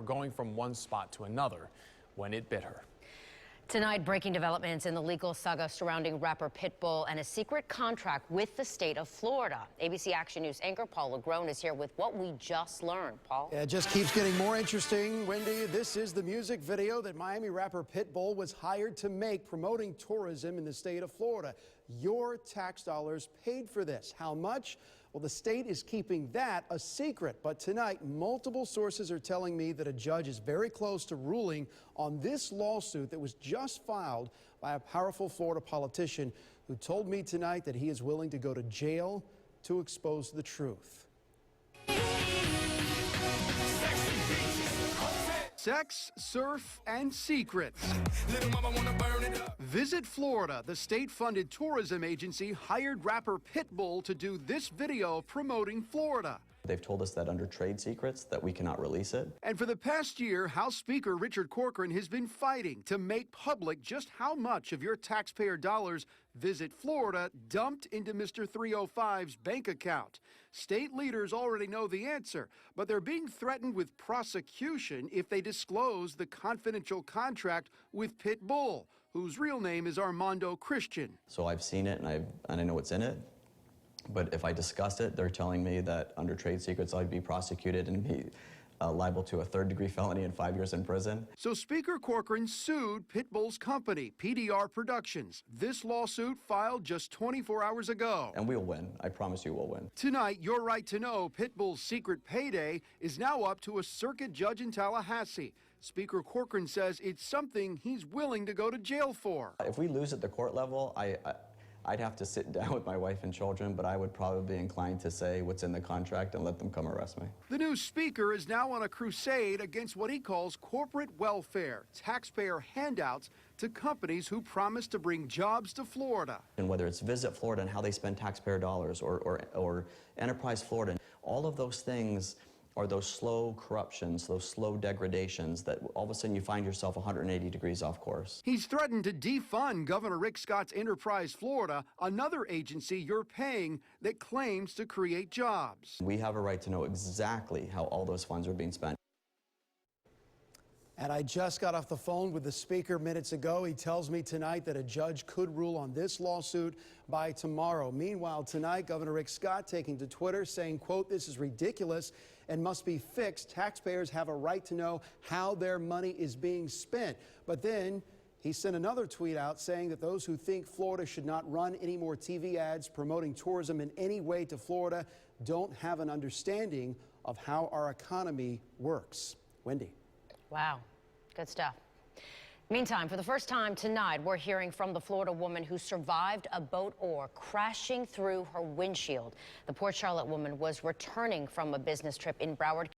going from one spot to another when it bit her. Tonight, breaking developments in the legal saga surrounding rapper Pitbull and a secret contract with the state of Florida. ABC Action News anchor Paul LaGrone is here with what we just learned. Paul? Yeah, it just keeps getting more interesting, Wendy. This is the music video that Miami rapper Pitbull was hired to make promoting tourism in the state of Florida. Your tax dollars paid for this. How much? Well, the state is keeping that a secret. But tonight, multiple sources are telling me that a judge is very close to ruling on this lawsuit that was just filed by a powerful Florida politician who told me tonight that he is willing to go to jail to expose the truth. Sex, surf, and secrets. Visit Florida. The state-funded tourism agency hired rapper Pitbull to do this video promoting Florida. They've told us that under trade secrets that we cannot release it. And for the past year, House Speaker Richard Corcoran has been fighting to make public just how much of your taxpayer dollars Visit Florida dumped into Mr. 305's bank account. State leaders already know the answer, but they're being threatened with prosecution if they disclose the confidential contract with Pitbull, whose real name is Armando Christian. So I've seen it and I know what's in it. But if I discuss it, they're telling me that under trade secrets I'd be prosecuted and be liable to a third-degree felony and 5 years in prison. So Speaker Corcoran sued Pitbull's company, PDR Productions. This lawsuit filed just 24 hours ago. And we'll win. I promise you we'll win. Tonight, your right to know Pitbull's secret payday is now up to a circuit judge in Tallahassee. Speaker Corcoran says it's something he's willing to go to jail for. If we lose at the court level, I'd have to sit down with my wife and children, but I would probably be inclined to say what's in the contract and let them come arrest me. The new speaker is now on a crusade against what he calls corporate welfare, taxpayer handouts to companies who promise to bring jobs to Florida. And whether it's Visit Florida and how they spend taxpayer dollars or Enterprise Florida, all of those things are those slow corruptions, those slow degradations that all of a sudden you find yourself 180 degrees off course. He's threatened to defund Governor Rick Scott's Enterprise Florida, another agency you're paying that claims to create jobs. We have a right to know exactly how all those funds are being spent. And I just got off the phone with the speaker minutes ago. He tells me tonight that a judge could rule on this lawsuit by tomorrow. Meanwhile, tonight, Governor Rick Scott taking to Twitter saying, quote, "This is ridiculous and must be fixed. Taxpayers have a right to know how their money is being spent." But then he sent another tweet out saying that those who think Florida should not run any more TV ads promoting tourism in any way to Florida don't have an understanding of how our economy works. Wendy. Wow, good stuff. Meantime, for the first time tonight, we're hearing from the Florida woman who survived a boat oar crashing through her windshield. The Port Charlotte woman was returning from a business trip in Broward